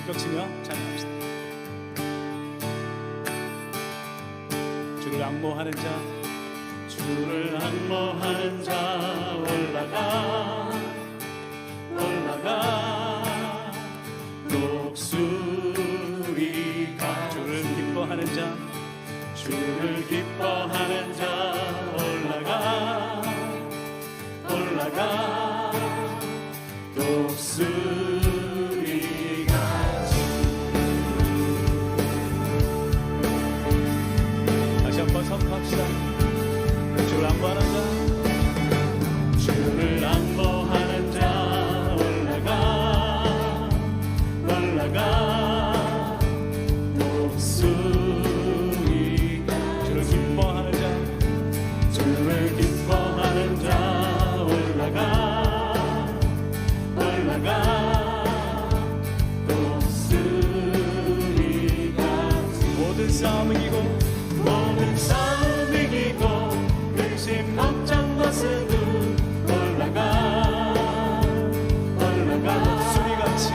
벽치며 찬양합시다. 주를 앙모하는 자, 주를 앙모하는 자 올라가 독수리가 주를 기뻐하는 자, 주를 기뻐하는 자 올라가 독수리같이. 다시 한번 선포합시다. 주를 앙모하는 자, 주를 앙모하는 자 올라가 독수리. 주를 기뻐하는 자, 주를 기뻐하는 자 올라가 독수리같이. 모든 싸움 이기고 근심 걱정 벗은 후 올라가 독수리같이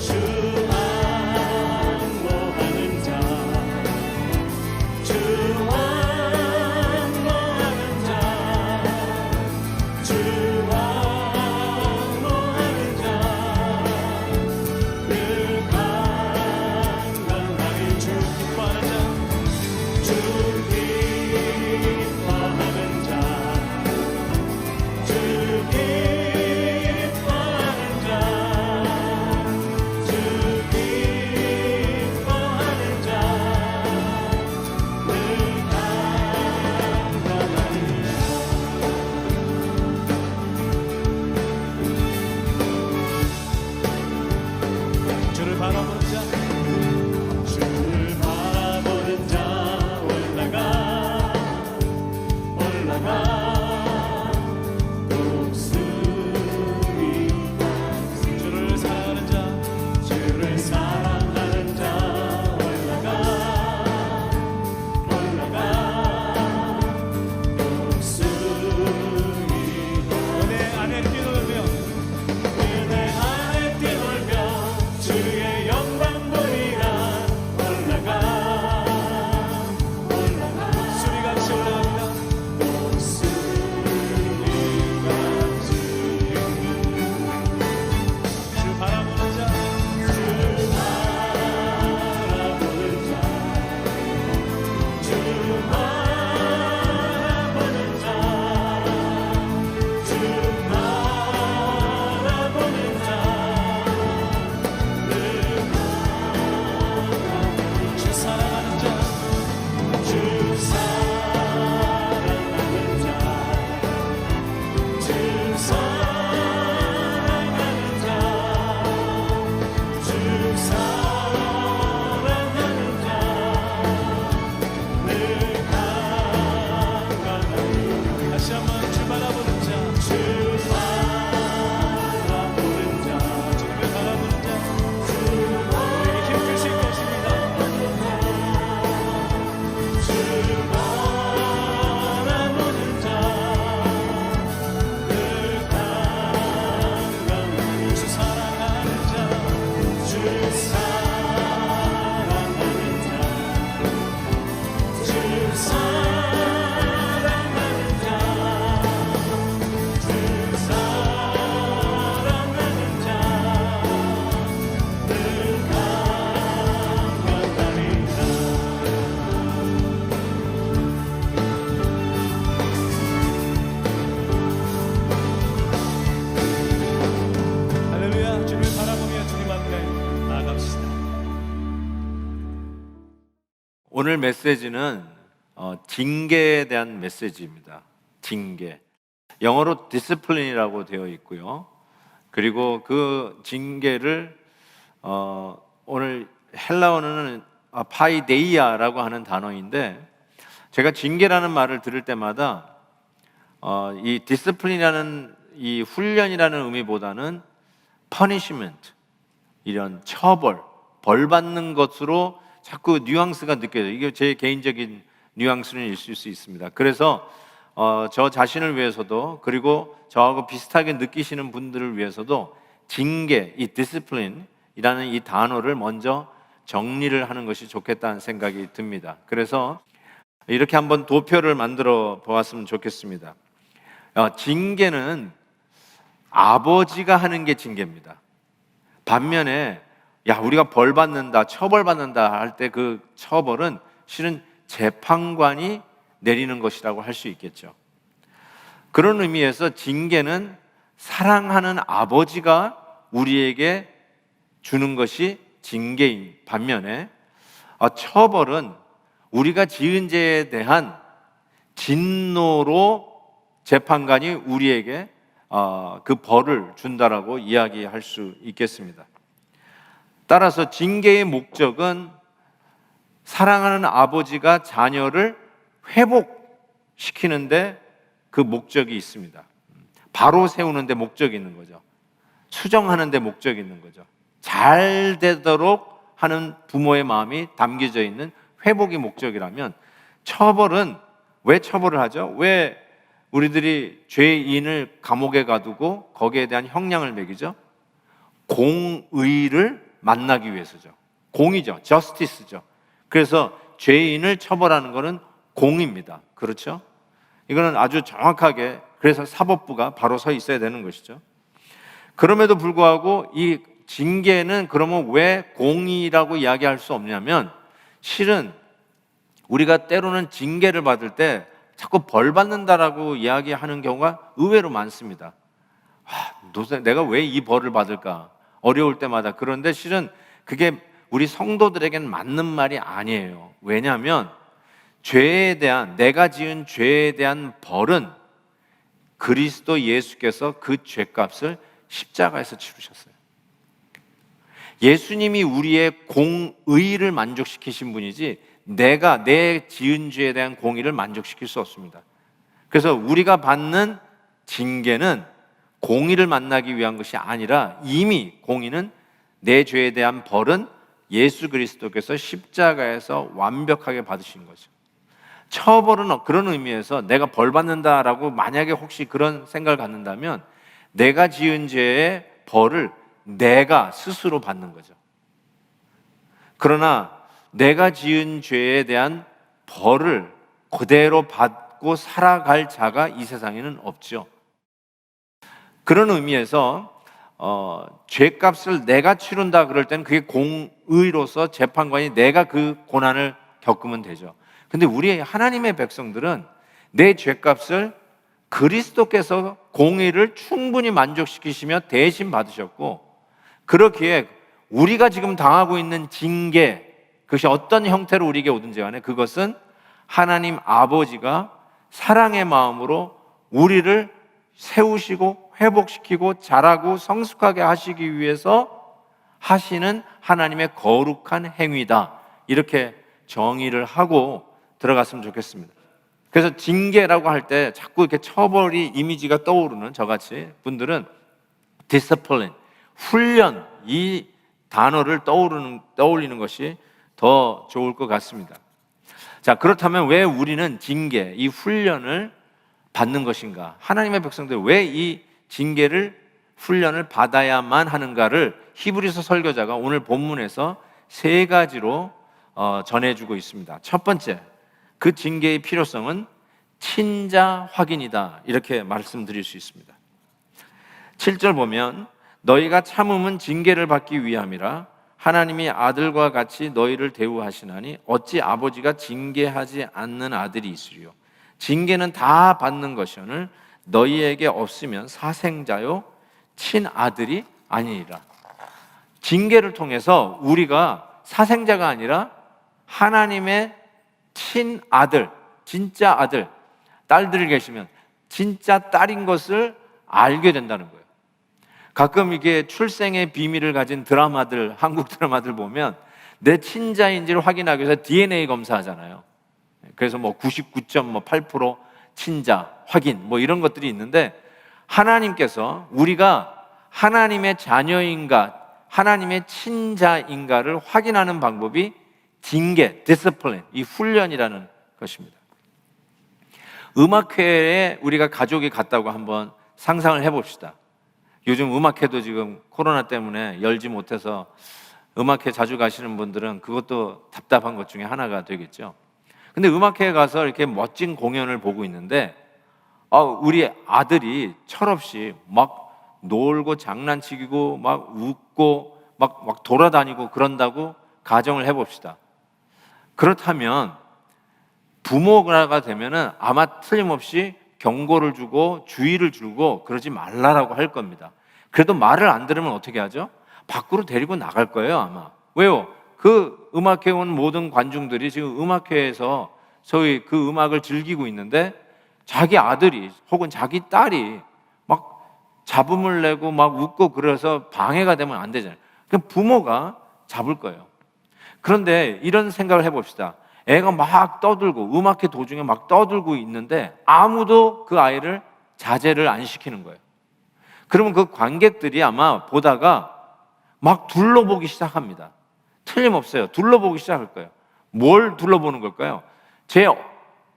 주 앙모하는 자, 주 앙모하는 자, 주 앙모하는 자 늘 강건하리. 주 기뻐하는 자, 주 기뻐하는 자, 주 기뻐하는 자, 주 기뻐하는 자 늘 강건하리. 주를 바라보는 자, 주를 바라보는 자 올라가 독수리같이. 주를 사랑하는 자, 주를 사랑하는 자 올라가 독수리. 은혜 안에 뛰놀며 주의 영광 보리라. 올라가 독수리같이 올라갑니다. 독수리같이. 주 바라보는 자, 주 바라보는 자, 주 바라보는 자, 주 바라보는 자 주 사랑하는 자, 주 사랑하는 자, 주 사랑하는 자, 주 사랑하는 자 늘 강건하리. 다시 한번 주 바라보는 자, 주 바라보는 자, 주를 바라보는 자 우리에게 힘 주실 것입니다. 주 바라보는 자 늘 강건하리. 주 사랑하는 자, 주 사랑하는 자, 주 사랑하는 자, 주 사랑하는 자 늘 강건하리라. 할렐루야. 주를 바라보며 주님 앞에 나아갑시다. 오늘 메시지는 징계에 대한 메시지입니다. 징계. 영어로 디스플린이라고 되어 있고요. 그리고 그 징계를 오늘 헬라어는 파이데이아라고 하는 단어인데, 제가 징계라는 말을 들을 때마다 이 디스플린이라는 이 훈련이라는 의미보다는 punishment, 이런 처벌, 벌 받는 것으로 자꾸 뉘앙스가 느껴져요. 이게 제 개인적인 뉘앙스는 있을 수 있습니다. 그래서 저 자신을 위해서도, 그리고 저하고 비슷하게 느끼시는 분들을 위해서도 징계, 이 디시플린이라는 이 단어를 먼저 정리를 하는 것이 좋겠다는 생각이 듭니다. 그래서 이렇게 한번 도표를 만들어 보았으면 좋겠습니다. 징계는 아버지가 하는 게 징계입니다. 반면에 우리가 벌 받는다, 처벌 받는다 할 때 그 처벌은 실은 재판관이 내리는 것이라고 할 수 있겠죠. 그런 의미에서 징계는 사랑하는 아버지가 우리에게 주는 것이 징계인 반면에 처벌은 우리가 지은 죄에 대한 진노로 재판관이 우리에게 그 벌을 준다라고 이야기할 수 있겠습니다. 따라서 징계의 목적은 사랑하는 아버지가 자녀를 회복시키는데 그 목적이 있습니다. 바로 세우는데 목적이 있는 거죠. 수정하는데 목적이 있는 거죠. 잘 되도록 하는 부모의 마음이 담겨져 있는 회복이 목적이라면, 처벌은 왜 처벌을 하죠? 왜 우리들이 죄인을 감옥에 가두고 거기에 대한 형량을 매기죠? 공의를 만나기 위해서죠. 공의죠. 저스티스죠. 그래서 죄인을 처벌하는 것은 공의입니다. 그렇죠? 이거는 아주 정확하게, 그래서 사법부가 바로 서 있어야 되는 것이죠. 그럼에도 불구하고 이 징계는 그러면 왜 공의라고 이야기할 수 없냐면, 실은 우리가 때로는 징계를 받을 때 자꾸 벌 받는다라고 이야기하는 경우가 의외로 많습니다. 도대체 내가 왜 이 벌을 받을까? 어려울 때마다. 그런데 실은 그게 우리 성도들에게는 맞는 말이 아니에요. 왜냐하면 죄에 대한, 내가 지은 죄에 대한 벌은 그리스도 예수께서 그 죄값을 십자가에서 치르셨어요. 예수님이 우리의 공의를 만족시키신 분이지 내가 내 지은 죄에 대한 공의를 만족시킬 수 없습니다. 그래서 우리가 받는 징계는 공의를 만나기 위한 것이 아니라, 이미 공의는, 내 죄에 대한 벌은 예수 그리스도께서 십자가에서 완벽하게 받으신 거죠. 처벌은 그런 의미에서 내가 벌 받는다라고 만약에 혹시 그런 생각을 갖는다면, 내가 지은 죄의 벌을 내가 스스로 받는 거죠. 그러나 내가 지은 죄에 대한 벌을 그대로 받고 살아갈 자가 이 세상에는 없죠. 그런 의미에서 죄값을 내가 치른다 그럴 때는 그게 공의로서 재판관이 내가 그 고난을 겪으면 되죠. 근데 우리 하나님의 백성들은 내 죄값을 그리스도께서 공의를 충분히 만족시키시며 대신 받으셨고, 그렇기에 우리가 지금 당하고 있는 징계, 그것이 어떤 형태로 우리에게 오든지 간에 그것은 하나님 아버지가 사랑의 마음으로 우리를 세우시고 회복시키고 자라고 성숙하게 하시기 위해서 하시는 하나님의 거룩한 행위다, 이렇게 정의를 하고 들어갔으면 좋겠습니다. 그래서 징계라고 할 때 자꾸 이렇게 처벌이 이미지가 떠오르는 저같이 분들은 discipline, 훈련, 이 단어를 떠올리는 것이 더 좋을 것 같습니다. 자, 그렇다면 왜 우리는 징계, 이 훈련을 받는 것인가? 하나님의 백성들 왜 이 징계를, 훈련을 받아야만 하는가를 히브리서 설교자가 오늘 본문에서 세 가지로 전해주고 있습니다. 첫 번째, 그 징계의 필요성은 친자 확인이다, 이렇게 말씀드릴 수 있습니다. 7절 보면, 너희가 참음은 징계를 받기 위함이라 하나님이 아들과 같이 너희를 대우하시나니 어찌 아버지가 징계하지 않는 아들이 있으리요. 징계는 다 받는 것이오늘 너희에게 없으면 사생자요 친아들이 아니니라. 징계를 통해서 우리가 사생자가 아니라 하나님의 친아들, 진짜 아들, 딸들이 계시면 진짜 딸인 것을 알게 된다는 거예요. 가끔 이게 출생의 비밀을 가진 드라마들, 한국 드라마들 보면 내 친자인지를 확인하기 위해서 DNA 검사하잖아요. 그래서 99.8% 친자 확인 이런 것들이 있는데, 하나님께서 우리가 하나님의 자녀인가 하나님의 친자인가를 확인하는 방법이 징계, 디스플린, 이 훈련이라는 것입니다. 음악회에 우리가 가족이 갔다고 한번 상상을 해봅시다. 요즘 음악회도 지금 코로나 때문에 열지 못해서 음악회 자주 가시는 분들은 그것도 답답한 것 중에 하나가 되겠죠. 근데 음악회에 가서 이렇게 멋진 공연을 보고 있는데 우리 아들이 철없이 막 놀고 장난치고 막 웃고 막 돌아다니고 그런다고 가정을 해봅시다. 그렇다면 부모가 되면은 아마 틀림없이 경고를 주고 주의를 주고 그러지 말라라고 할 겁니다. 그래도 말을 안 들으면 어떻게 하죠? 밖으로 데리고 나갈 거예요, 아마. 왜요? 그 음악회 온 모든 관중들이 지금 음악회에서 소위 그 음악을 즐기고 있는데 자기 아들이 혹은 자기 딸이 막 잡음을 내고 막 웃고 그래서 방해가 되면 안 되잖아요. 그럼 부모가 잡을 거예요. 그런데 이런 생각을 해봅시다. 애가 막 떠들고 음악회 도중에 막 떠들고 있는데 아무도 그 아이를 자제를 안 시키는 거예요. 그러면 그 관객들이 아마 보다가 막 둘러보기 시작합니다. 틀림없어요. 둘러보기 시작할 거예요. 뭘 둘러보는 걸까요? 제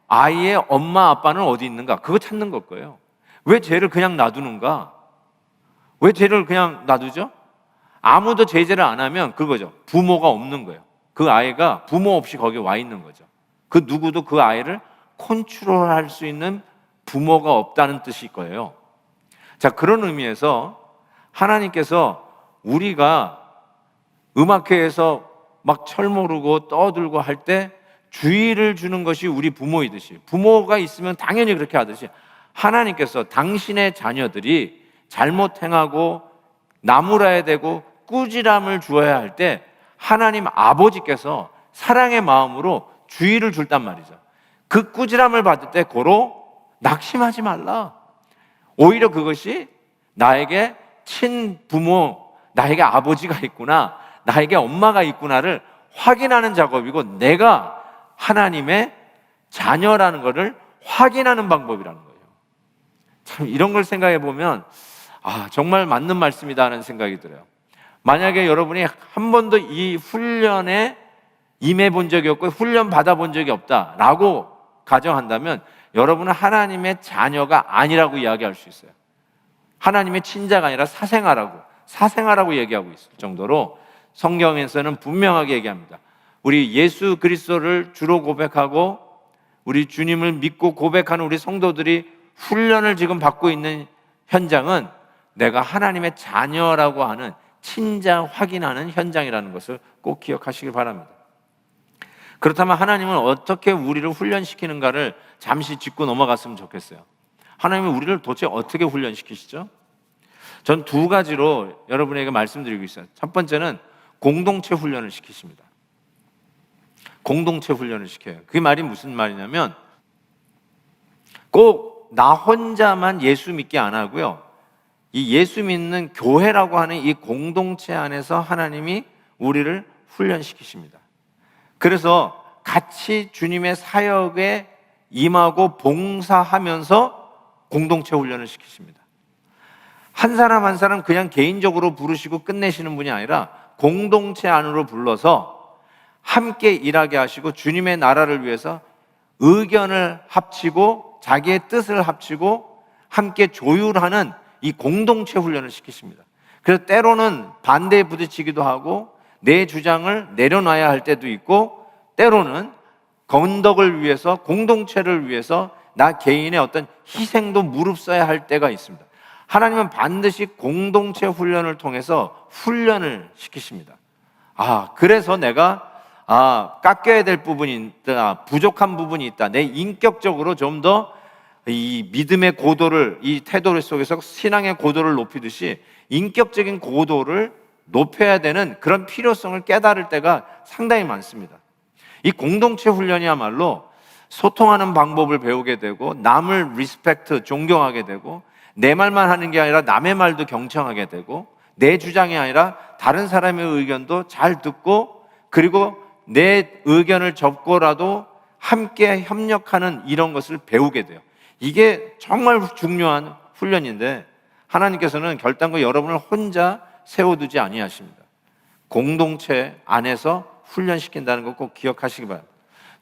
아이의 엄마 아빠는 어디 있는가? 그거 찾는 걸 거예요. 왜 쟤를 그냥 놔두는가? 왜 쟤를 그냥 놔두죠? 아무도 제재를 안 하면 그거죠. 부모가 없는 거예요. 그 아이가 부모 없이 거기 와 있는 거죠. 그 누구도 그 아이를 컨트롤할 수 있는 부모가 없다는 뜻일 거예요. 자, 그런 의미에서 하나님께서 우리가 음악회에서 막 철모르고 떠들고 할 때 주의를 주는 것이 우리 부모이듯이, 부모가 있으면 당연히 그렇게 하듯이 하나님께서 당신의 자녀들이 잘못 행하고 나무라야 되고 꾸지람을 주어야 할 때 하나님 아버지께서 사랑의 마음으로 주의를 줄단 말이죠. 그 꾸지람을 받을 때 고로 낙심하지 말라. 오히려 그것이 나에게 친부모, 나에게 아버지가 있구나, 나에게 엄마가 있구나를 확인하는 작업이고 내가 하나님의 자녀라는 것을 확인하는 방법이라는 거예요. 참 이런 걸 생각해 보면 정말 맞는 말씀이다 하는 생각이 들어요. 만약에 여러분이 한 번도 이 훈련에 임해 본 적이 없고 훈련 받아 본 적이 없다라고 가정한다면 여러분은 하나님의 자녀가 아니라고 이야기할 수 있어요. 하나님의 친자가 아니라 사생아라고 얘기하고 있을 정도로 성경에서는 분명하게 얘기합니다. 우리 예수 그리스도를 주로 고백하고 우리 주님을 믿고 고백하는 우리 성도들이 훈련을 지금 받고 있는 현장은 내가 하나님의 자녀라고 하는 친자 확인하는 현장이라는 것을 꼭 기억하시길 바랍니다. 그렇다면 하나님은 어떻게 우리를 훈련시키는가를 잠시 짚고 넘어갔으면 좋겠어요. 하나님은 우리를 도대체 어떻게 훈련시키시죠? 전 두 가지로 여러분에게 말씀드리고 있어요. 첫 번째는 공동체 훈련을 시키십니다. 공동체 훈련을 시켜요. 그 말이 무슨 말이냐면 꼭 나 혼자만 예수 믿게 안 하고요, 이 예수 믿는 교회라고 하는 이 공동체 안에서 하나님이 우리를 훈련시키십니다. 그래서 같이 주님의 사역에 임하고 봉사하면서 공동체 훈련을 시키십니다. 한 사람 한 사람 그냥 개인적으로 부르시고 끝내시는 분이 아니라 공동체 안으로 불러서 함께 일하게 하시고 주님의 나라를 위해서 의견을 합치고 자기의 뜻을 합치고 함께 조율하는 이 공동체 훈련을 시키십니다. 그래서 때로는 반대에 부딪히기도 하고 내 주장을 내려놔야 할 때도 있고 때로는 건덕을 위해서 공동체를 위해서 나 개인의 어떤 희생도 무릅써야 할 때가 있습니다. 하나님은 반드시 공동체 훈련을 통해서 훈련을 시키십니다. 그래서 내가 깎여야 될 부분이 있다, 부족한 부분이 있다, 내 인격적으로 좀 더 이 믿음의 고도를, 이 태도 속에서 신앙의 고도를 높이듯이 인격적인 고도를 높여야 되는 그런 필요성을 깨달을 때가 상당히 많습니다. 이 공동체 훈련이야말로 소통하는 방법을 배우게 되고 남을 리스펙트, 존경하게 되고 내 말만 하는 게 아니라 남의 말도 경청하게 되고 내 주장이 아니라 다른 사람의 의견도 잘 듣고 그리고 내 의견을 접고라도 함께 협력하는 이런 것을 배우게 돼요. 이게 정말 중요한 훈련인데 하나님께서는 결단코 여러분을 혼자 세워두지 아니하십니다. 공동체 안에서 훈련시킨다는 거 꼭 기억하시기 바랍니다.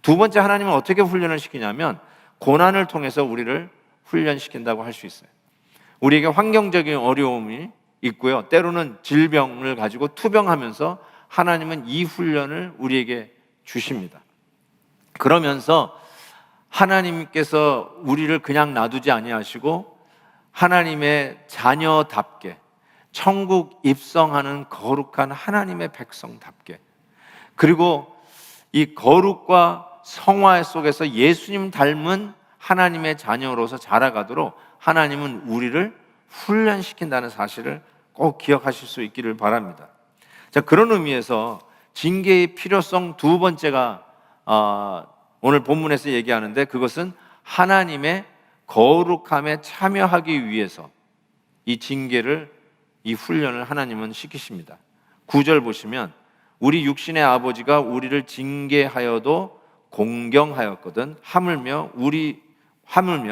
두 번째, 하나님은 어떻게 훈련을 시키냐면 고난을 통해서 우리를 훈련시킨다고 할 수 있어요. 우리에게 환경적인 어려움이 있고요. 때로는 질병을 가지고 투병하면서 하나님은 이 훈련을 우리에게 주십니다. 그러면서 하나님께서 우리를 그냥 놔두지 아니하시고 하나님의 자녀답게 천국 입성하는 거룩한 하나님의 백성답게, 그리고 이 거룩과 성화 속에서 예수님 닮은 하나님의 자녀로서 자라가도록 하나님은 우리를 훈련시킨다는 사실을 꼭 기억하실 수 있기를 바랍니다. 자, 그런 의미에서 징계의 필요성 두 번째가 오늘 본문에서 얘기하는데, 그것은 하나님의 거룩함에 참여하기 위해서 이 징계를, 이 훈련을 하나님은 시키십니다. 9절 보시면 우리 육신의 아버지가 우리를 징계하여도 공경하였거든 하물며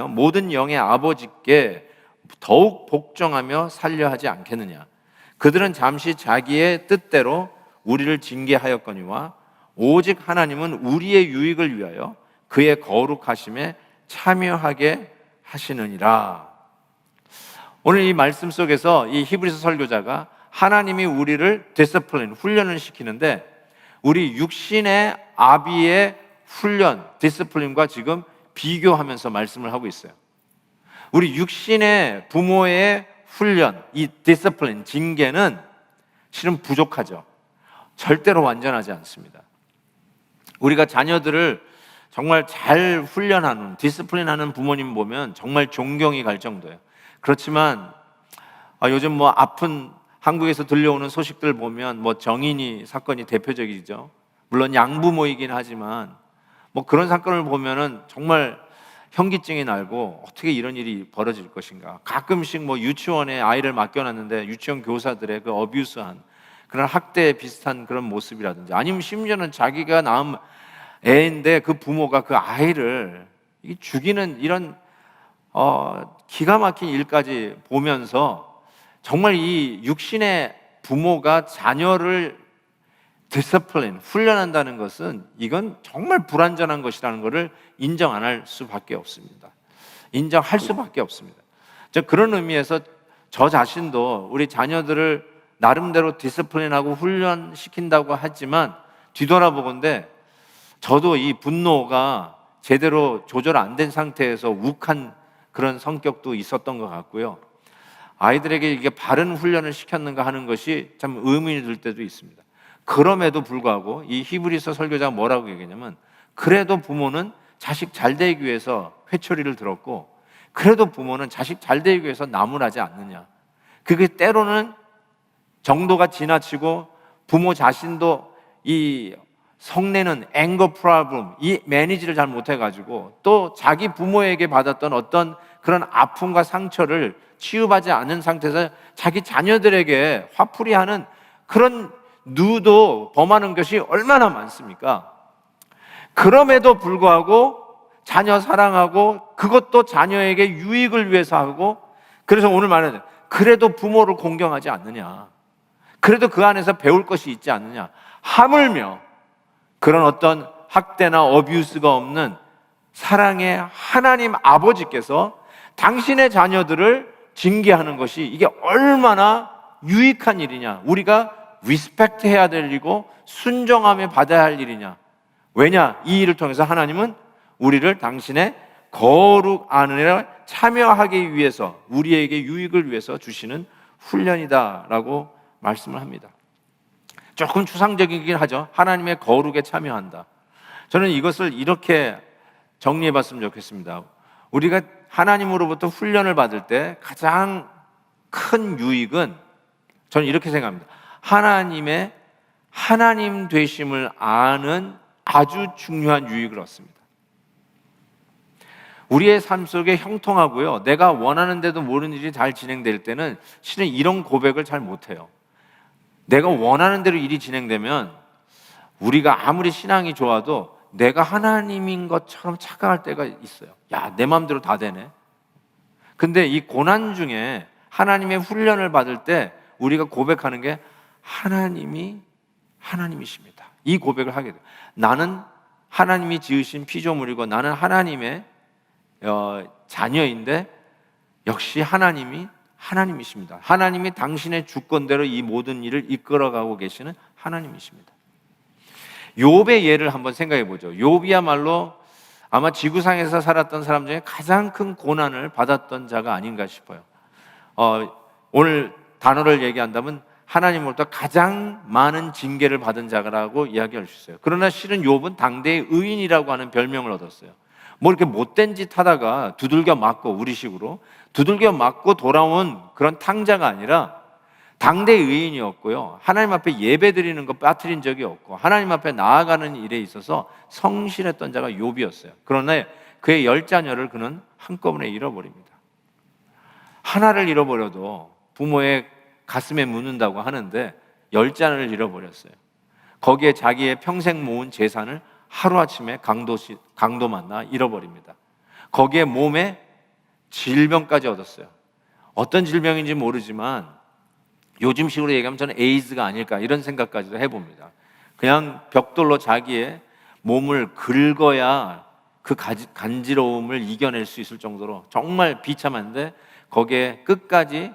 모든 영의 아버지께 더욱 복종하며 살려 하지 않겠느냐. 그들은 잠시 자기의 뜻대로 우리를 징계하였거니와 오직 하나님은 우리의 유익을 위하여 그의 거룩하심에 참여하게 하시느니라. 오늘 이 말씀 속에서 이 히브리서 설교자가 하나님이 우리를 디스플린, 훈련을 시키는데, 우리 육신의 아비의 훈련, 디스플린과 지금 비교하면서 말씀을 하고 있어요. 우리 육신의 부모의 훈련, 이 디스플린, 징계는 실은 부족하죠. 절대로 완전하지 않습니다. 우리가 자녀들을 정말 잘 훈련하는, 디스플린하는 부모님 보면 정말 존경이 갈 정도예요. 그렇지만 요즘 뭐 아픈 한국에서 들려오는 소식들 보면 뭐 정인이 사건이 대표적이죠. 물론 양부모이긴 하지만 뭐 그런 사건을 보면은 정말 현기증이 날고, 어떻게 이런 일이 벌어질 것인가. 가끔씩 뭐 유치원에 아이를 맡겨놨는데 유치원 교사들의 그 어뷰스한 그런 학대 비슷한 그런 모습이라든지, 아니면 심지어는 자기가 낳은 애인데 그 부모가 그 아이를 죽이는 이런 기가 막힌 일까지 보면서, 정말 이 육신의 부모가 자녀를 디스플린, 훈련한다는 것은 이건 정말 불완전한 것이라는 것을 인정 안 할 수밖에 없습니다. 인정할 수밖에 없습니다. 그런 의미에서 저 자신도 우리 자녀들을 나름대로 디스플린하고 훈련시킨다고 하지만, 뒤돌아보건대 저도 이 분노가 제대로 조절 안 된 상태에서 욱한 그런 성격도 있었던 것 같고요. 아이들에게 이게 바른 훈련을 시켰는가 하는 것이 참 의문이 들 때도 있습니다. 그럼에도 불구하고 이 히브리서 설교자가 뭐라고 얘기하냐면, 그래도 부모는 자식 잘 되기 위해서 회초리를 들었고, 그래도 부모는 자식 잘 되기 위해서 나무라지 않느냐. 그게 때로는 정도가 지나치고 부모 자신도 이 성내는 앵거 프로블럼, 이 매니지를 잘 못해가지고 또 자기 부모에게 받았던 어떤 그런 아픔과 상처를 치유하지 않은 상태에서 자기 자녀들에게 화풀이하는 그런 누도 범하는 것이 얼마나 많습니까? 그럼에도 불구하고 자녀 사랑하고, 그것도 자녀에게 유익을 위해서 하고, 그래서 오늘 말하는, 그래도 부모를 공경하지 않느냐, 그래도 그 안에서 배울 것이 있지 않느냐, 하물며 그런 어떤 학대나 어뷰스가 없는 사랑의 하나님 아버지께서 당신의 자녀들을 징계하는 것이 이게 얼마나 유익한 일이냐, 우리가 리스펙트 해야 될 일이고 순종하며 받아야 할 일이냐. 왜냐? 이 일을 통해서 하나님은 우리를 당신의 거룩 안에 참여하기 위해서, 우리에게 유익을 위해서 주시는 훈련이다라고 말씀을 합니다. 조금 추상적이긴 하죠. 하나님의 거룩에 참여한다. 저는 이것을 이렇게 정리해 봤으면 좋겠습니다. 우리가 하나님으로부터 훈련을 받을 때 가장 큰 유익은, 저는 이렇게 생각합니다. 하나님의 하나님 되심을 아는 아주 중요한 유익을 얻습니다. 우리의 삶 속에 형통하고요, 내가 원하는데도 모르는 일이 잘 진행될 때는 실은 이런 고백을 잘 못해요. 내가 원하는 대로 일이 진행되면 우리가 아무리 신앙이 좋아도 내가 하나님인 것처럼 착각할 때가 있어요. 야, 내 마음대로 다 되네. 근데 이 고난 중에 하나님의 훈련을 받을 때 우리가 고백하는 게, 하나님이 하나님이십니다. 이 고백을 하게 돼요. 나는 하나님이 지으신 피조물이고, 나는 하나님의 자녀인데 역시 하나님이십니다. 하나님이 당신의 주권대로 이 모든 일을 이끌어가고 계시는 하나님이십니다. 욥의 예를 한번 생각해 보죠. 욥이야말로 아마 지구상에서 살았던 사람 중에 가장 큰 고난을 받았던 자가 아닌가 싶어요. 오늘 단어를 얘기한다면 하나님으로부터 가장 많은 징계를 받은 자라고 이야기할 수 있어요. 그러나 실은 욥은 당대의 의인이라고 하는 별명을 얻었어요. 뭐 이렇게 못된 짓 하다가 두들겨 맞고, 우리식으로 두들겨 맞고 돌아온 그런 탕자가 아니라 당대의 의인이었고요, 하나님 앞에 예배 드리는 거 빠뜨린 적이 없고 하나님 앞에 나아가는 일에 있어서 성실했던 자가 욥이었어요. 그러나 그의 10자녀를 그는 한꺼번에 잃어버립니다. 하나를 잃어버려도 부모의 가슴에 묻는다고 하는데 10자녀를 잃어버렸어요. 거기에 자기의 평생 모은 재산을 하루아침에 강도 만나 잃어버립니다. 거기에 몸에 질병까지 얻었어요. 어떤 질병인지 모르지만 요즘식으로 얘기하면 저는 에이즈가 아닐까 이런 생각까지도 해봅니다. 그냥 벽돌로 자기의 몸을 긁어야 그 간지러움을 이겨낼 수 있을 정도로 정말 비참한데, 거기에 끝까지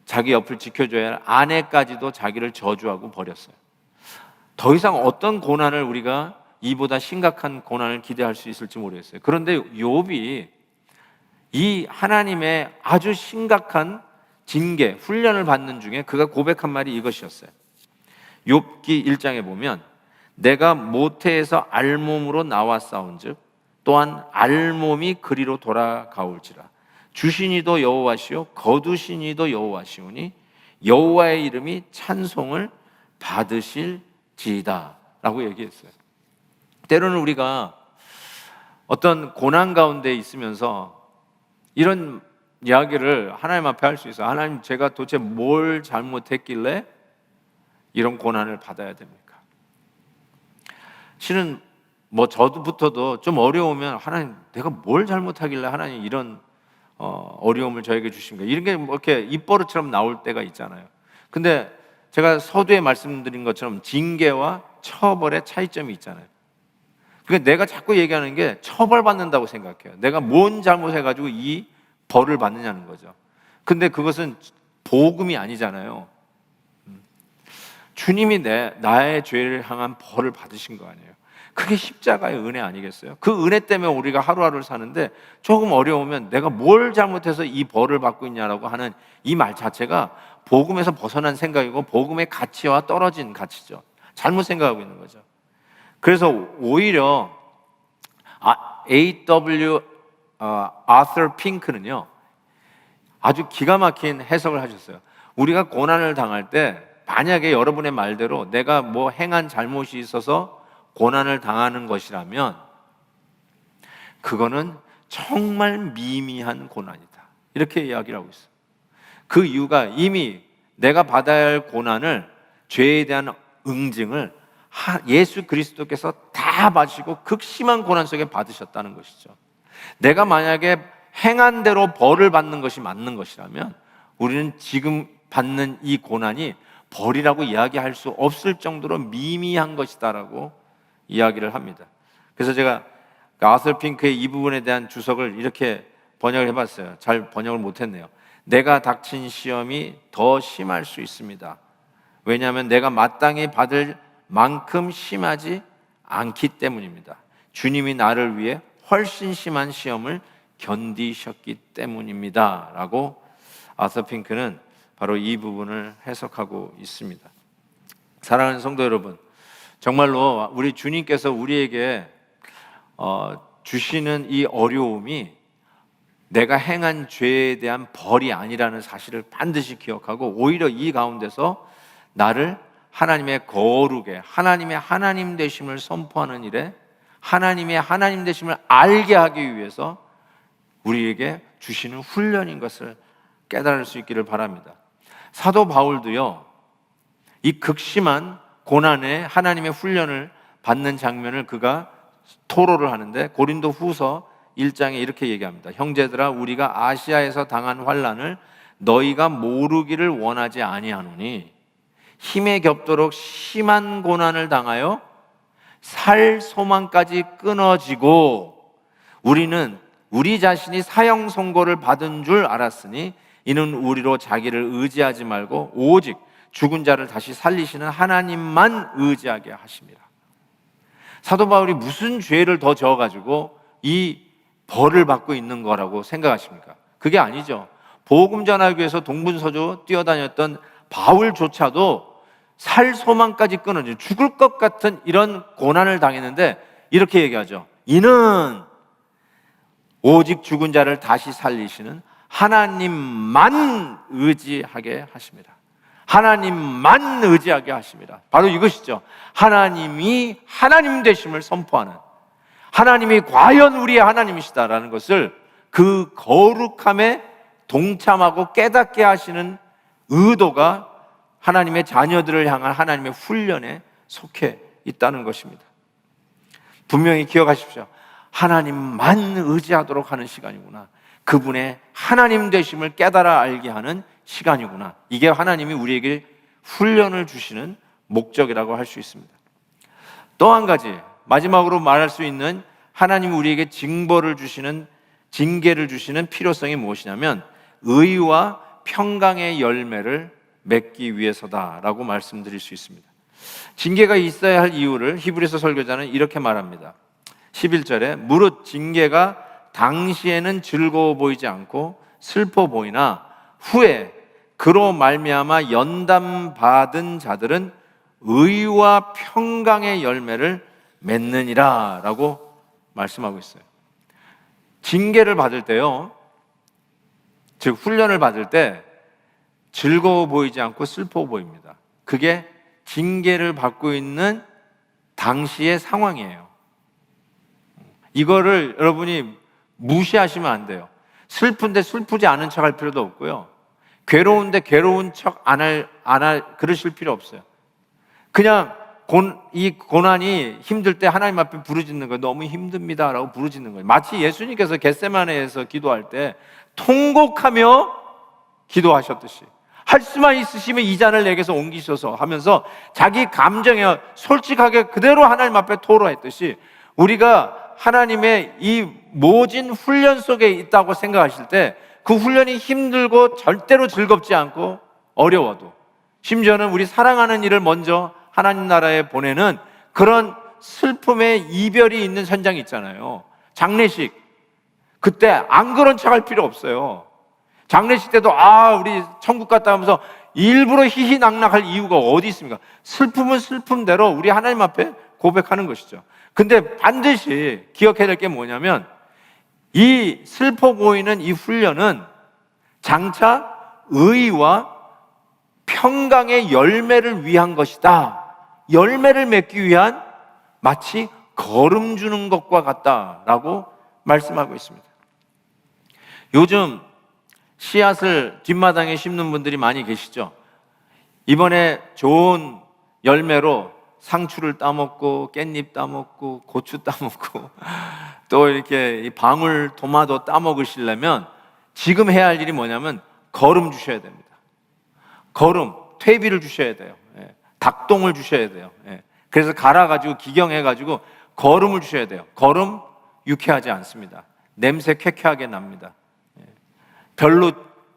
자기 옆을 지켜줘야 할 아내까지도 자기를 저주하고 버렸어요. 더 이상 어떤 고난을 우리가 이보다 심각한 고난을 기대할 수 있을지 모르겠어요. 그런데 욥이 이 하나님의 아주 심각한 징계, 훈련을 받는 중에 그가 고백한 말이 이것이었어요. 욥기 1장에 보면 내가 모태에서 알몸으로 나왔사온즉 또한 알몸이 그리로 돌아가올지라. 주시니도 여호와시요 거두시니도 여호와시오니 여호와의 이름이 찬송을 받으실지이다 라고 얘기했어요. 때로는 우리가 어떤 고난 가운데 있으면서 이런 이야기를 하나님 앞에 할 수 있어요. 하나님, 제가 도대체 뭘 잘못했길래 이런 고난을 받아야 됩니까? 실은 뭐 저부터도 좀 어려우면 하나님, 내가 뭘 잘못하길래 하나님 이런 어려움을 저에게 주십니까? 이런 게 뭐 이렇게 입버릇처럼 나올 때가 있잖아요. 근데 제가 서두에 말씀드린 것처럼 징계와 처벌의 차이점이 있잖아요. 그러니까 내가 자꾸 얘기하는 게 처벌받는다고 생각해요. 내가 뭔 잘못해가지고 이 벌을 받느냐는 거죠. 근데 그것은 복음이 아니잖아요. 주님이 나의 죄를 향한 벌을 받으신 거 아니에요. 그게 십자가의 은혜 아니겠어요? 그 은혜 때문에 우리가 하루하루를 사는데 조금 어려우면 내가 뭘 잘못해서 이 벌을 받고 있냐라고 하는 이 말 자체가 복음에서 벗어난 생각이고 복음의 가치와 떨어진 가치죠. 잘못 생각하고 있는 거죠. 그래서 오히려 A.W. 아서 핑크는요 아주 기가 막힌 해석을 하셨어요. 우리가 고난을 당할 때 만약에 여러분의 말대로 내가 뭐 행한 잘못이 있어서 고난을 당하는 것이라면 그거는 정말 미미한 고난이다, 이렇게 이야기를 하고 있어요. 그 이유가 이미 내가 받아야 할 고난을, 죄에 대한 응징을 예수 그리스도께서 다 받으시고 극심한 고난 속에 받으셨다는 것이죠. 내가 만약에 행한 대로 벌을 받는 것이 맞는 것이라면 우리는 지금 받는 이 고난이 벌이라고 이야기할 수 없을 정도로 미미한 것이다라고 이야기를 합니다. 그래서 제가 아서 핑크의 이 부분에 대한 주석을 이렇게 번역을 해봤어요. 잘 번역을 못했네요. 내가 닥친 시험이 더 심할 수 있습니다. 왜냐하면 내가 마땅히 받을 만큼 심하지 않기 때문입니다. 주님이 나를 위해 훨씬 심한 시험을 견디셨기 때문입니다 라고 아서 핑크는 바로 이 부분을 해석하고 있습니다. 사랑하는 성도 여러분, 정말로 우리 주님께서 우리에게 주시는 이 어려움이 내가 행한 죄에 대한 벌이 아니라는 사실을 반드시 기억하고 오히려 이 가운데서 나를 하나님의 거룩에, 하나님의 하나님 되심을 선포하는 일에 하나님의 하나님 되심을 알게 하기 위해서 우리에게 주시는 훈련인 것을 깨달을 수 있기를 바랍니다. 사도 바울도요, 이 극심한 고난에 하나님의 훈련을 받는 장면을 그가 토로를 하는데 고린도 후서 1장에 이렇게 얘기합니다. 형제들아, 우리가 아시아에서 당한 환난을 너희가 모르기를 원하지 아니하노니 힘에 겹도록 심한 고난을 당하여 살 소망까지 끊어지고 우리는 우리 자신이 사형 선고를 받은 줄 알았으니 이는 우리로 자기를 의지하지 말고 오직 죽은 자를 다시 살리시는 하나님만 의지하게 하심이라. 사도 바울이 무슨 죄를 더 저어가지고 이 벌을 받고 있는 거라고 생각하십니까? 그게 아니죠. 복음 전하기 위해서 동분서주 뛰어다녔던 바울조차도 살 소망까지 끊어져 죽을 것 같은 이런 고난을 당했는데 이렇게 얘기하죠. 이는 오직 죽은 자를 다시 살리시는 하나님만 의지하게 하십니다. 하나님만 의지하게 하십니다. 바로 이것이죠. 하나님이 하나님 되심을 선포하는, 하나님이 과연 우리의 하나님이시다라는 것을 그 거룩함에 동참하고 깨닫게 하시는 의도가 하나님의 자녀들을 향한 하나님의 훈련에 속해 있다는 것입니다. 분명히 기억하십시오. 하나님만 의지하도록 하는 시간이구나. 그분의 하나님 되심을 깨달아 알게 하는 시간이구나. 이게 하나님이 우리에게 훈련을 주시는 목적이라고 할 수 있습니다. 또 한 가지 마지막으로 말할 수 있는 하나님이 우리에게 징벌을 주시는, 징계를 주시는 필요성이 무엇이냐면 의와 평강의 열매를 맺기 위해서다라고 말씀드릴 수 있습니다. 징계가 있어야 할 이유를 히브리서 설교자는 이렇게 말합니다. 11절에 무릇 징계가 당시에는 즐거워 보이지 않고 슬퍼 보이나 후에 그로 말미암아 연단받은 자들은 의와 평강의 열매를 맺느니라 라고 말씀하고 있어요. 징계를 받을 때요, 즉 훈련을 받을 때 즐거워 보이지 않고 슬퍼 보입니다. 그게 징계를 받고 있는 당시의 상황이에요. 이거를 여러분이 무시하시면 안 돼요. 슬픈데 슬프지 않은 척 할 필요도 없고요. 괴로운데 괴로운 척 안 그러실 필요 없어요. 그냥 이 고난이 힘들 때 하나님 앞에 부르짖는 거예요. 너무 힘듭니다 라고 부르짖는 거예요. 마치 예수님께서 겟세마네에서 기도할 때 통곡하며 기도하셨듯이, 할 수만 있으시면 이 잔을 내게서 옮기셔서 하면서 자기 감정에 솔직하게 그대로 하나님 앞에 토로했듯이, 우리가 하나님의 이 모진 훈련 속에 있다고 생각하실 때 그 훈련이 힘들고 절대로 즐겁지 않고 어려워도, 심지어는 우리 사랑하는 이를 먼저 하나님 나라에 보내는 그런 슬픔의 이별이 있는 현장이 있잖아요. 장례식, 그때 안 그런 척 할 필요 없어요. 장례식 때도 우리 천국 갔다 하면서 일부러 희희낙낙할 이유가 어디 있습니까? 슬픔은 슬픔대로 우리 하나님 앞에 고백하는 것이죠. 근데 반드시 기억해야 될 게 뭐냐면 이 슬퍼 보이는 이 훈련은 장차 의와 평강의 열매를 위한 것이다. 열매를 맺기 위한 마치 거름 주는 것과 같다라고 말씀하고 있습니다. 요즘 씨앗을 뒷마당에 심는 분들이 많이 계시죠. 이번에 좋은 열매로 상추를 따먹고 깻잎 따먹고 고추 따먹고 또 이렇게 방울 토마토 따먹으시려면 지금 해야 할 일이 뭐냐면 거름 주셔야 됩니다. 거름, 퇴비를 주셔야 돼요. 닭똥을 주셔야 돼요. 그래서 갈아가지고 기경해가지고 거름을 주셔야 돼요. 거름 유쾌하지 않습니다. 냄새 쾌쾌하게 납니다. 별로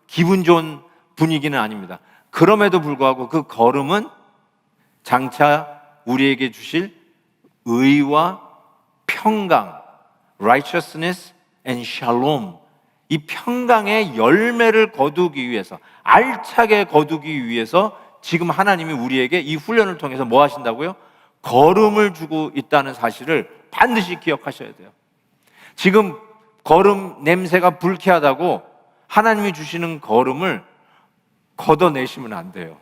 기분 좋은 분위기는 아닙니다. 그럼에도 불구하고 그 거름은 장차 우리에게 주실 의와 평강, righteousness and shalom, 이 평강의 열매를 거두기 위해서, 알차게 거두기 위해서 지금 하나님이 우리에게 이 훈련을 통해서 뭐 하신다고요? 거름을 주고 있다는 사실을 반드시 기억하셔야 돼요. 지금 거름 냄새가 불쾌하다고 하나님이 주시는 거름을 걷어내시면 안 돼요.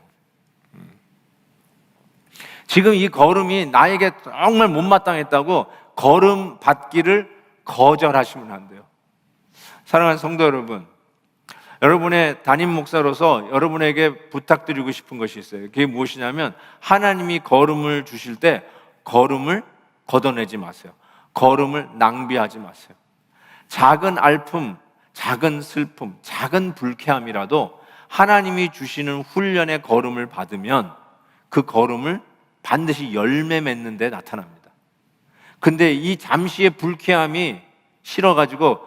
지금 이 거름이 나에게 정말 못마땅했다고 거름 받기를 거절하시면 안 돼요. 사랑하는 성도 여러분, 여러분의 담임 목사로서 여러분에게 부탁드리고 싶은 것이 있어요. 그게 무엇이냐면 하나님이 거름을 주실 때 거름을 걷어내지 마세요. 거름을 낭비하지 마세요. 작은 아픔, 작은 슬픔, 작은 불쾌함이라도 하나님이 주시는 훈련의 거름을 받으면 그 거름을 반드시 열매 맺는 데 나타납니다. 근데 이 잠시의 불쾌함이 싫어가지고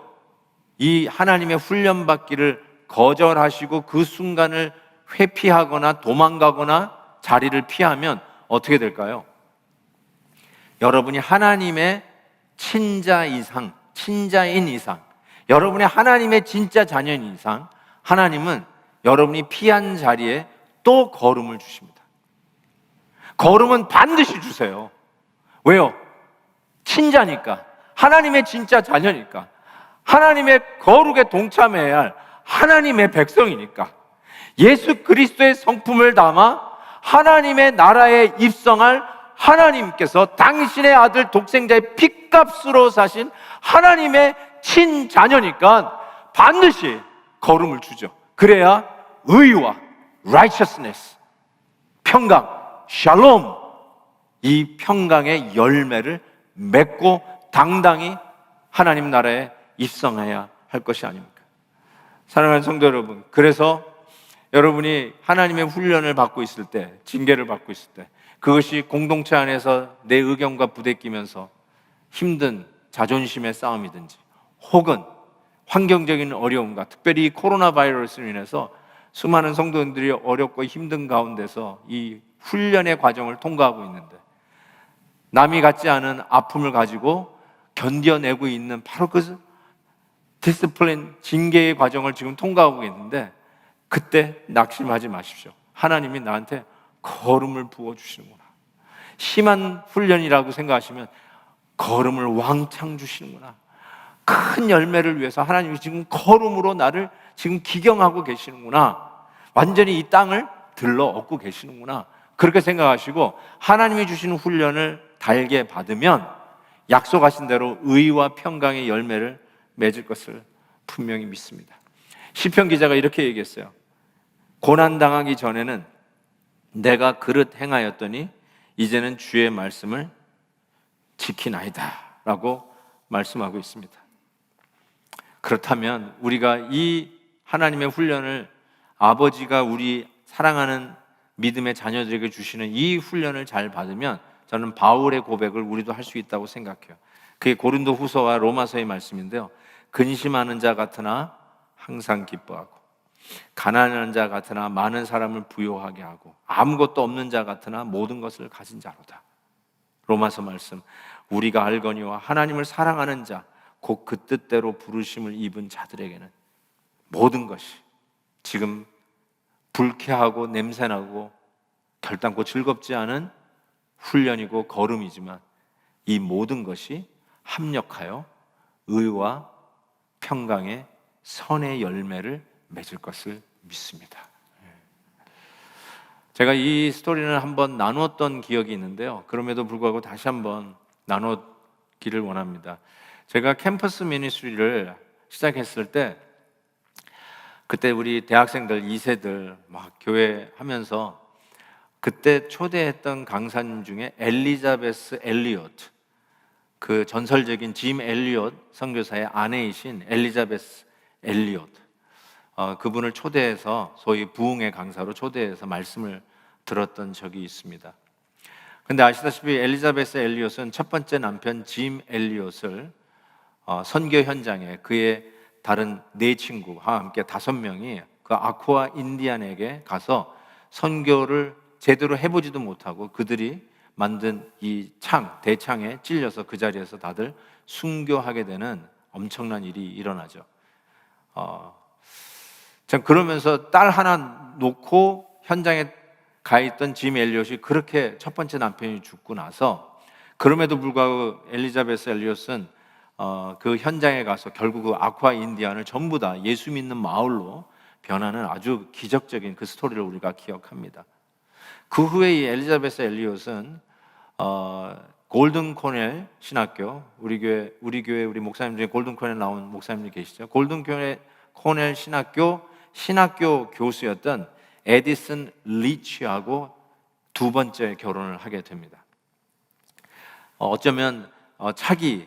이 하나님의 훈련받기를 거절하시고 그 순간을 회피하거나 도망가거나 자리를 피하면 어떻게 될까요? 여러분이 하나님의 친자인 이상, 여러분이 하나님의 진짜 자녀인 이상, 하나님은 여러분이 피한 자리에 또 걸음을 주십니다. 걸음은 반드시 주세요. 왜요? 친자니까, 하나님의 진짜 자녀니까, 하나님의 거룩에 동참해야 할 하나님의 백성이니까, 예수 그리스도의 성품을 담아 하나님의 나라에 입성할 하나님께서 당신의 아들 독생자의 핏값으로 사신 하나님의 친자녀니까 반드시 걸음을 주죠. 그래야 의와 righteousness, 평강, 샬롬, 이 평강의 열매를 맺고 당당히 하나님 나라에 입성해야 할 것이 아닙니까? 사랑하는 성도 여러분, 그래서 여러분이 하나님의 훈련을 받고 있을 때, 징계를 받고 있을 때, 그것이 공동체 안에서 내 의견과 부대끼면서 힘든 자존심의 싸움이든지, 혹은 환경적인 어려움과, 특별히 이 코로나 바이러스로 인해서 수많은 성도님들이 어렵고 힘든 가운데서 이 훈련의 과정을 통과하고 있는데, 남이 갖지 않은 아픔을 가지고 견뎌내고 있는 바로 그 디스플린, 징계의 과정을 지금 통과하고 있는데, 그때 낙심하지 마십시오. 하나님이 나한테 걸음을 부어주시는구나. 심한 훈련이라고 생각하시면 걸음을 왕창 주시는구나. 큰 열매를 위해서 하나님이 지금 걸음으로 나를 지금 기경하고 계시는구나. 완전히 이 땅을 들러 얻고 계시는구나. 그렇게 생각하시고 하나님이 주시는 훈련을 달게 받으면 약속하신 대로 의와 평강의 열매를 맺을 것을 분명히 믿습니다. 시편 기자가 이렇게 얘기했어요. 고난당하기 전에는 내가 그릇 행하였더니 이제는 주의 말씀을 지키나이다 라고 말씀하고 있습니다. 그렇다면 우리가 이 하나님의 훈련을, 아버지가 우리 사랑하는 믿음의 자녀들에게 주시는 이 훈련을 잘 받으면 저는 바울의 고백을 우리도 할 수 있다고 생각해요. 그게 고린도 후서와 로마서의 말씀인데요. 근심하는 자 같으나 항상 기뻐하고, 가난한 자 같으나 많은 사람을 부요하게 하고, 아무것도 없는 자 같으나 모든 것을 가진 자로다. 로마서 말씀, 우리가 알거니와 하나님을 사랑하는 자, 곧 그 뜻대로 부르심을 입은 자들에게는 모든 것이, 지금 불쾌하고 냄새나고 결단코 즐겁지 않은 훈련이고 걸음이지만 이 모든 것이 합력하여 의와 평강의 선의 열매를 맺을 것을 믿습니다. 제가 이 스토리를 한번 나누었던 기억이 있는데요. 그럼에도 불구하고 다시 한번 나누기를 원합니다. 제가 캠퍼스 미니스트리를 시작했을 때, 그때 우리 대학생들 2세들 막 교회 하면서 그때 초대했던 강사님 중에 엘리자베스 엘리엇, 그 전설적인 짐 엘리엇 선교사의 아내이신 엘리자베스 엘리엇, 그분을 초대해서 소위 부흥의 강사로 초대해서 말씀을 들었던 적이 있습니다. 근데 아시다시피 엘리자베스 엘리엇은 첫 번째 남편 짐 엘리엇을 선교 현장에 그의 다른 네 친구와 함께 5명이 그 아쿠아 인디안에게 가서 선교를 제대로 해보지도 못하고 그들이 만든 이 대창에 찔려서 그 자리에서 다들 순교하게 되는 엄청난 일이 일어나죠. 참 그러면서 딸 하나 놓고 현장에 가 있던 짐 엘리엇이 그렇게 첫 번째 남편이 죽고 나서, 그럼에도 불구하고 엘리자베스 엘리엇은 그 현장에 가서 결국 그 아쿠아 인디안을 전부 다 예수 믿는 마을로 변하는 아주 기적적인 그 스토리를 우리가 기억합니다. 그 후에 이 엘리자베스 엘리엇은 골든 코넬 신학교, 우리 교회 우리 목사님 중에 골든 코넬 나온 목사님들 계시죠? 골든 코넬 신학교 교수였던 에디슨 리치하고 두 번째 결혼을 하게 됩니다. 어쩌면 차기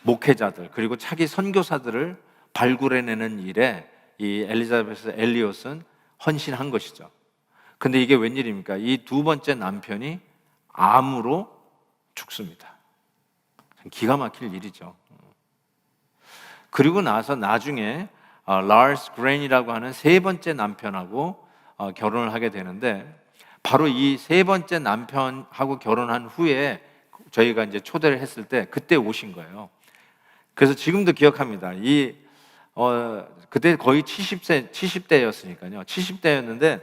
목회자들 그리고 차기 선교사들을 발굴해내는 일에 이 엘리자베스 엘리엇은 헌신한 것이죠. 근데 이게 웬일입니까? 이 두 번째 남편이 암으로 죽습니다. 기가 막힐 일이죠. 그리고 나서 나중에 라스 그레인이라고 하는 세 번째 남편하고 결혼을 하게 되는데, 바로 이 세 번째 남편하고 결혼한 후에 저희가 이제 초대를 했을 때 그때 오신 거예요. 그래서 지금도 기억합니다. 그때 거의 70대였으니까요. 70대였는데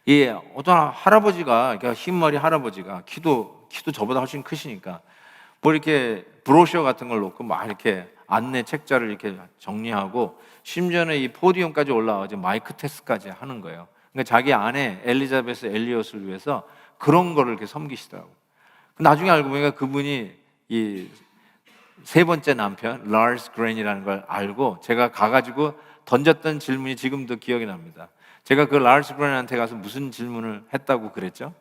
이 어떤 할아버지가, 그러니까 흰머리 할아버지가 키도 저보다 훨씬 크시니까 뭐 이렇게 브로셔 같은 걸 놓고 막 이렇게 안내 책자를 이렇게 정리하고, 심지어는 이 포디움까지 올라와서 마이크 테스트까지 하는 거예요. 그러니까 자기 아내 엘리자베스 엘리엇을 위해서 그런 거를 이렇게 섬기시더라고요. 나중에 알고 보니까 그분이 이 세 번째 남편 라스 그레인이라는 걸 알고, 제가 가가지고 던졌던 질문이 지금도 기억이 납니다. 제가 그 라스 그레인한테 가서 무슨 질문을 했다고 그랬죠?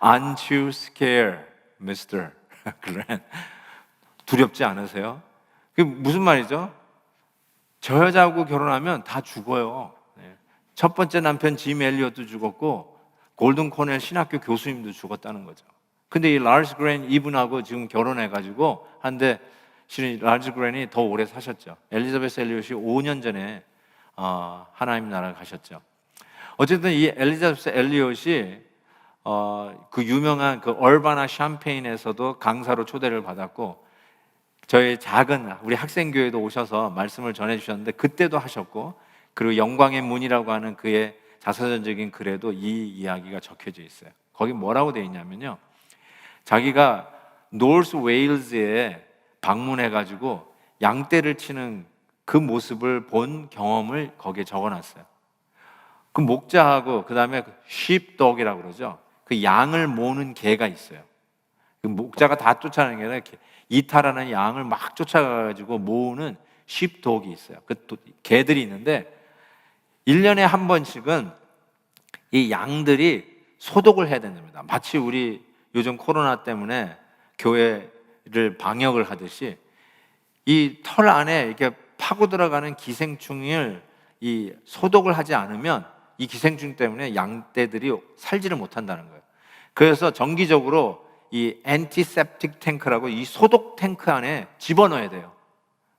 Aren't you scared, Mr. 그레인? 두렵지 않으세요? 그게 무슨 말이죠? 저 여자하고 결혼하면 다 죽어요. 첫 번째 남편 짐 엘리엇도 죽었고 골든 코넬 신학교 교수님도 죽었다는 거죠. 근데 이 라스 그레인 이분하고 지금 결혼해가지고 한데, 실은 라스 그레인이 더 오래 사셨죠. 엘리자베스 엘리엇이 5년 전에 하나님 나라 가셨죠. 어쨌든 이 엘리자베스 엘리엇이 그 유명한 그 얼바나 샴페인에서도 강사로 초대를 받았고, 저희 작은 우리 학생교회도 오셔서 말씀을 전해주셨는데 그때도 하셨고, 그리고 영광의 문이라고 하는 그의 자서전적인 글에도 이 이야기가 적혀져 있어요. 거기 뭐라고 되어 있냐면요, 자기가 노스 웨일즈에 방문해가지고 양떼를 치는 그 모습을 본 경험을 거기에 적어놨어요. 그 목자하고 그 다음에 sheepdog이라고 그러죠. 그 양을 모으는 개가 있어요. 그 목자가 다 쫓아내는 게 아니라 이탈하는 양을 막 쫓아가가지고 모으는 sheepdog이 있어요. 그 개들이 있는데 1년에 한 번씩은 이 양들이 소독을 해야 된답니다. 마치 우리 요즘 코로나 때문에 교회를 방역을 하듯이 이 털 안에 이렇게 파고 들어가는 기생충을 이 소독을 하지 않으면 이 기생충 때문에 양떼들이 살지를 못한다는 거예요. 그래서 정기적으로 이 엔티셉틱 탱크라고 이 소독 탱크 안에 집어넣어야 돼요.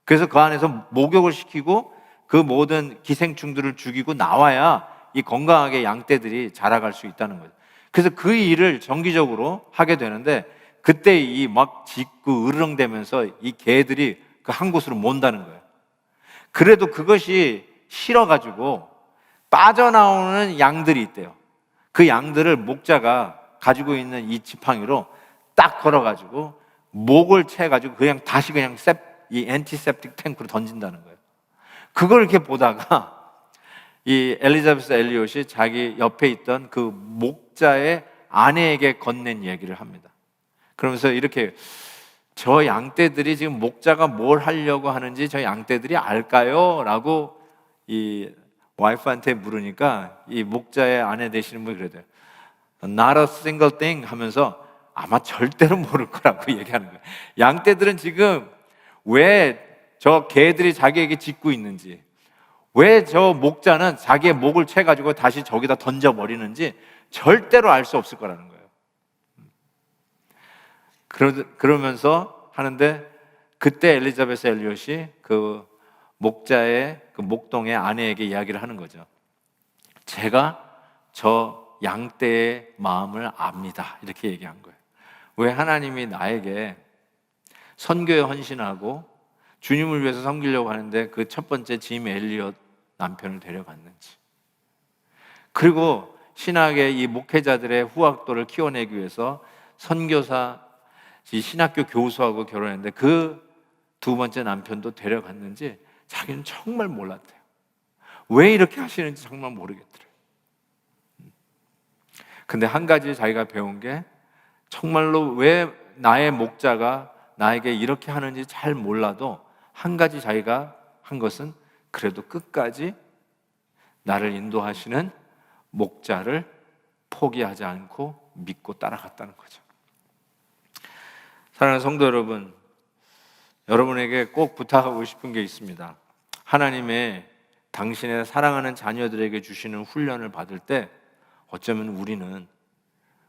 그래서 그 안에서 목욕을 시키고 그 모든 기생충들을 죽이고 나와야 이 건강하게 양떼들이 자라갈 수 있다는 거예요. 그래서 그 일을 정기적으로 하게 되는데, 그때 이 막 짖고 으르렁대면서 이 개들이 그 한 곳으로 모은다는 거예요. 그래도 그것이 싫어가지고 빠져나오는 양들이 있대요. 그 양들을 목자가 가지고 있는 이 지팡이로 딱 걸어가지고 목을 채가지고 그냥 다시 그냥 이 엔티셉틱 탱크로 던진다는 거예요. 그걸 이렇게 보다가 이 엘리자베스 엘리엇이 자기 옆에 있던 그 목자의 아내에게 건넨 얘기를 합니다. 그러면서 이렇게, 저 양떼들이 지금 목자가 뭘 하려고 하는지 저 양떼들이 알까요? 라고 이 와이프한테 물으니까 이 목자의 아내 되시는 분이 그러대요. Not a single thing 하면서 아마 절대로 모를 거라고 얘기하는 거예요. 양떼들은 지금 왜 저 개들이 자기에게 짖고 있는지, 왜 저 목자는 자기의 목을 채가지고 다시 저기다 던져버리는지 절대로 알 수 없을 거라는 거예요. 그러면서 하는데, 그때 엘리자베스 엘리엇이 그 목자의 그 목동의 아내에게 이야기를 하는 거죠. 제가 저 양떼의 마음을 압니다. 이렇게 얘기한 거예요. 왜 하나님이 나에게 선교에 헌신하고 주님을 위해서 섬기려고 하는데 그 첫 번째 짐 엘리엇 남편을 데려갔는지, 그리고 신학의 이 목회자들의 후학도를 키워내기 위해서 선교사, 이 신학교 교수하고 결혼했는데 그 두 번째 남편도 데려갔는지 자기는 정말 몰랐대요. 왜 이렇게 하시는지 정말 모르겠더래요. 근데 한 가지 자기가 배운 게, 정말로 왜 나의 목자가 나에게 이렇게 하는지 잘 몰라도 한 가지 자기가 한 것은, 그래도 끝까지 나를 인도하시는 목자를 포기하지 않고 믿고 따라갔다는 거죠. 사랑하는 성도 여러분, 여러분에게 꼭 부탁하고 싶은 게 있습니다. 하나님의 당신의 사랑하는 자녀들에게 주시는 훈련을 받을 때 어쩌면 우리는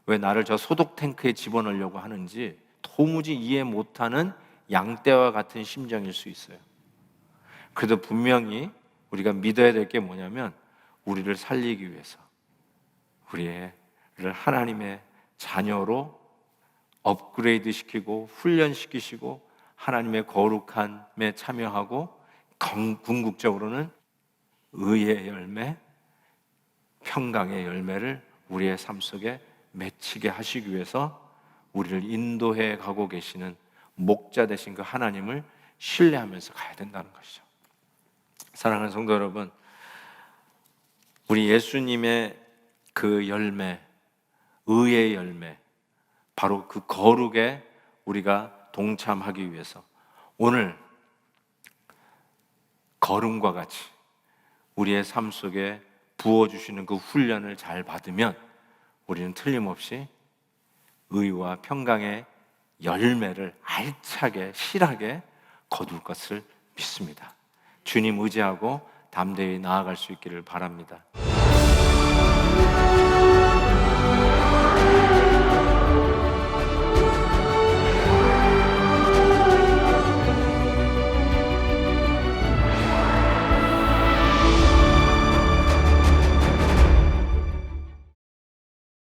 왜 나를 저 소독 탱크에 집어넣으려고 하는지 도무지 이해 못하는 양떼와 같은 심정일 수 있어요. 그래도 분명히 우리가 믿어야 될 게 뭐냐면 우리를 살리기 위해서 우리를 하나님의 자녀로 업그레이드 시키고 훈련시키시고 하나님의 거룩함에 참여하고 궁극적으로는 의의 열매, 평강의 열매를 우리의 삶 속에 맺히게 하시기 위해서 우리를 인도해 가고 계시는 목자 되신 그 하나님을 신뢰하면서 가야 된다는 것이죠. 사랑하는 성도 여러분, 우리 예수님의 그 열매, 의의 열매, 바로 그 거룩에 우리가 동참하기 위해서 오늘 걸음과 같이 우리의 삶 속에 부어주시는 그 훈련을 잘 받으면 우리는 틀림없이 의와 평강의 열매를 알차게 실하게 거둘 것을 믿습니다. 주님 의지하고 담대히 나아갈 수 있기를 바랍니다.